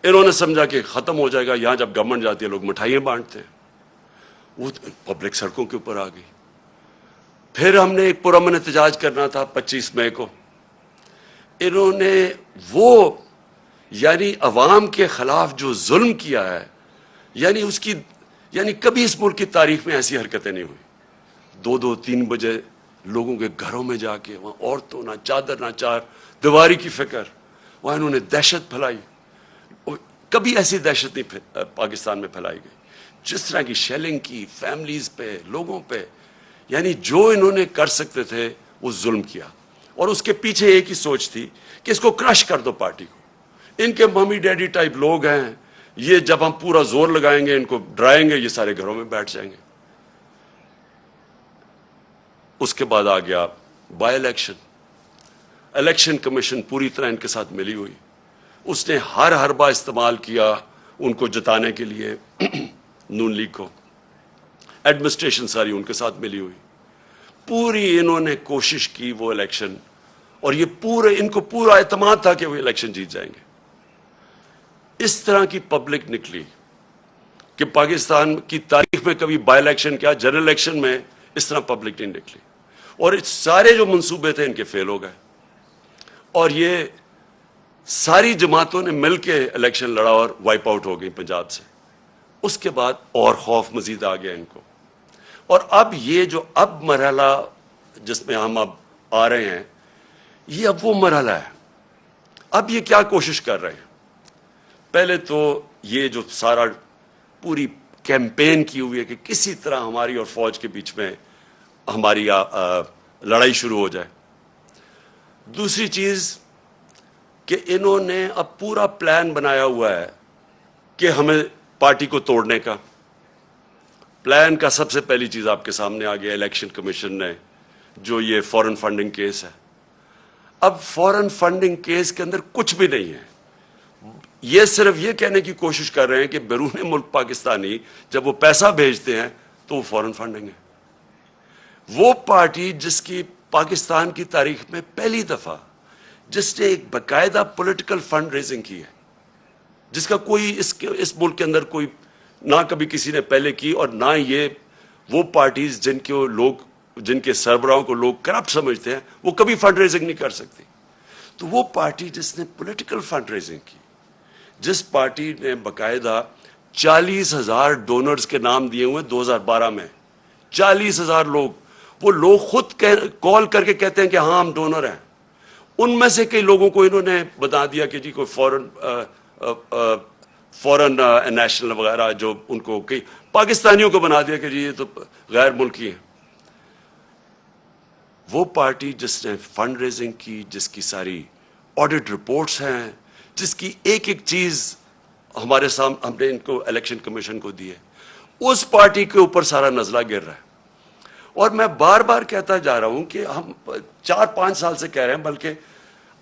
انہوں نے سمجھا کہ ختم ہو جائے گا، یہاں جب گورنمنٹ جاتی ہے لوگ مٹھائیاں بانٹتے ہیں، وہ پبلک سڑکوں کے اوپر آ گئی۔ پھر ہم نے ایک پرامن احتجاج کرنا تھا 25 مئی کو، انہوں نے وہ یعنی عوام کے خلاف جو ظلم کیا ہے، یعنی کبھی اس ملک کی تاریخ میں ایسی حرکتیں نہیں ہوئی۔ 2-2 3 بجے لوگوں کے گھروں میں جا کے وہاں عورتوں نہ چادر نہ چار دیواری کی فکر، وہاں انہوں نے دہشت پھیلائی۔ کبھی ایسی دہشت نہیں پاکستان میں پھیلائی گئی جس طرح کی شیلنگ کی فیملیز پہ، لوگوں پہ، یعنی جو انہوں نے کر سکتے تھے وہ ظلم کیا۔ اور اس کے پیچھے ایک ہی سوچ تھی کہ اس کو کرش کر دو پارٹی کو، ان کے ممی ڈیڈی ٹائپ لوگ ہیں، یہ جب ہم پورا زور لگائیں گے ان کو ڈرائیں گے، یہ سارے گھروں میں بیٹھ جائیں گے۔ اس کے بعد آ گیا بائی الیکشن کمیشن پوری طرح ان کے ساتھ ملی ہوئی، اس نے ہر حربہ استعمال کیا ان کو جتانے کے لیے نون لیگ کو، ایڈمنسٹریشن ساری ان کے ساتھ ملی ہوئی، پوری انہوں نے کوشش کی وہ الیکشن، اور یہ ان کو پورا اعتماد تھا کہ وہ الیکشن جیت جائیں گے۔ اس طرح کی پبلک نکلی کہ پاکستان کی تاریخ میں کبھی بائی الیکشن کیا، جنرل الیکشن میں اس طرح پبلک نہیں نکلی، اور سارے جو منصوبے تھے ان کے فیل ہو گئے، اور یہ ساری جماعتوں نے مل کے الیکشن لڑا اور وائپ آؤٹ ہو گئی پنجاب سے۔ اس کے بعد اور خوف مزید آ گیا ان کو، اور اب یہ جو اب مرحلہ جس میں ہم اب آ رہے ہیں، یہ اب وہ مرحلہ ہے۔ اب یہ کیا کوشش کر رہے ہیں؟ پہلے تو یہ جو سارا پوری کیمپین کی ہوئی ہے کہ کسی طرح ہماری اور فوج کے بیچ میں ہماری لڑائی شروع ہو جائے۔ دوسری چیز کہ انہوں نے اب پورا پلان بنایا ہوا ہے کہ ہمیں پارٹی کو توڑنے کا پلان کا سب سے پہلی چیز آپ کے سامنے آ گیا الیکشن کمیشن نے، جو یہ فورن فنڈنگ کیس ہے۔ اب فورن فنڈنگ کیس کے اندر کچھ بھی نہیں ہے، یہ صرف یہ کہنے کی کوشش کر رہے ہیں کہ بیرون ملک پاکستانی جب وہ پیسہ بھیجتے ہیں تو وہ فورن فنڈنگ ہے۔ وہ پارٹی جس کی پاکستان کی تاریخ میں پہلی دفعہ جس نے ایک باقاعدہ پولیٹیکل فنڈ ریزنگ کی ہے، جس کا کوئی اس ملک کے اندر کوئی نہ کبھی کسی نے پہلے کی، اور نہ یہ وہ پارٹیز جن کے سربراہوں کو لوگ کرپٹ سمجھتے ہیں وہ کبھی فنڈ ریزنگ نہیں کر سکتی۔ تو وہ پارٹی جس نے پولیٹیکل فنڈ ریزنگ کی، جس پارٹی نے باقاعدہ 40,000 ڈونرز کے نام دیے ہوئے 2012 میں، 40,000 لوگ، وہ لوگ خود کال کر کے کہتے ہیں کہ ہاں ہم ڈونر ہیں۔ ان میں سے کئی لوگوں کو انہوں نے بتا دیا کہ جی کوئی فورن نیشنل وغیرہ، جو ان کو کئی پاکستانیوں کو بنا دیا کہ جی یہ تو غیر ملکی ہیں۔ وہ پارٹی جس نے فنڈ ریزنگ کی، جس کی ساری آڈٹ رپورٹس ہیں، جس کی ایک ایک چیز ہمارے سامنے ہم نے ان کو الیکشن کمیشن کو دی ہے، اس پارٹی کے اوپر سارا نزلہ گر رہا ہے۔ اور میں بار بار کہتا جا رہا ہوں کہ ہم 4-5 سال سے کہہ رہے ہیں، بلکہ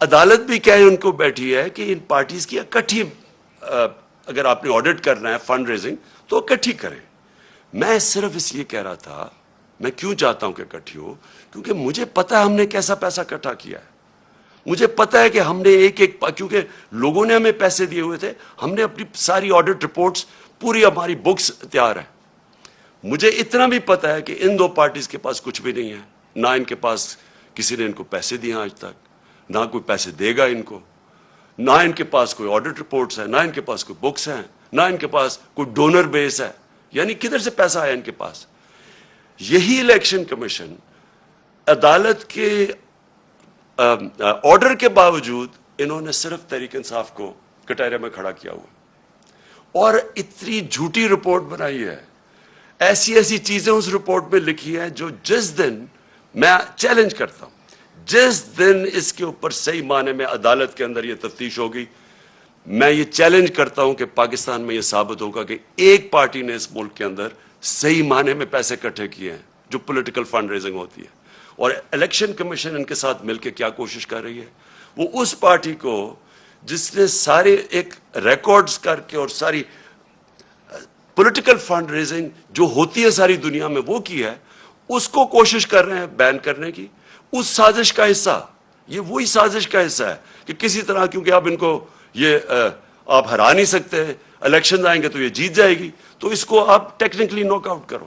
عدالت بھی کہے ان کو بیٹھی ہے کہ ان پارٹیز کی اکٹھی اگر آپ نے آڈٹ کرنا ہے فنڈ ریزنگ تو اکٹھی کریں۔ میں صرف اس لیے کہہ رہا تھا، میں کیوں چاہتا ہوں کہ اکٹھی ہو، کیونکہ مجھے پتا ہے ہم نے کیسا پیسہ اکٹھا کیا ہے، مجھے پتا ہے کہ ہم نے کیونکہ لوگوں نے ہمیں پیسے دیے ہوئے تھے، ہم نے اپنی ساری آڈٹ رپورٹس، پوری ہماری بکس تیار ہیں۔ مجھے اتنا بھی پتا ہے کہ ان دو پارٹیز کے پاس کچھ بھی نہیں ہے، نہ ان کے پاس کسی نے ان کو پیسے دیے آج تک، نہ کوئی پیسے دے گا ان کو، نہ ان کے پاس کوئی آڈٹ رپورٹس ہیں، نہ ان کے پاس کوئی بکس ہیں، نہ ان کے پاس کوئی ڈونر بیس ہے، یعنی کدھر سے پیسہ آیا ان کے پاس۔ یہی الیکشن کمیشن عدالت کے آرڈر کے باوجود انہوں نے صرف تحریک انصاف کو کٹہرے میں کھڑا کیا ہوا، اور اتنی جھوٹی رپورٹ بنائی ہے، ایسی ایسی چیزیں اس رپورٹ میں لکھی ہیں جو جس دن میں چیلنج کرتا ہوں، جس دن اس کے اوپر صحیح معنی میں عدالت کے اندر یہ تفتیش ہوگی، میں یہ چیلنج کرتا ہوں کہ پاکستان میں یہ ثابت ہوگا کہ ایک پارٹی نے اس ملک کے اندر صحیح معنی میں پیسے اکٹھے کیے ہیں جو پولیٹیکل فنڈ ریزنگ ہوتی ہے۔ اور الیکشن کمیشن ان کے ساتھ مل کے کیا کوشش کر رہی ہے، وہ اس پارٹی کو جس نے سارے ایک ریکارڈز کر کے اور ساری پولیٹیکل فنڈ ریزنگ جو ہوتی ہے ساری دنیا میں وہ کی ہے، اس کو کوشش کر رہے ہیں بین کرنے کی۔ اس سازش کا حصہ، یہ وہی سازش کا حصہ ہے کہ کسی طرح، کیونکہ اب ان کو یہ آپ ہرا نہیں سکتے، الیکشن آئیں گے تو یہ جیت جائے گی، تو اس کو آپ ٹیکنیکلی ناک آؤٹ کرو.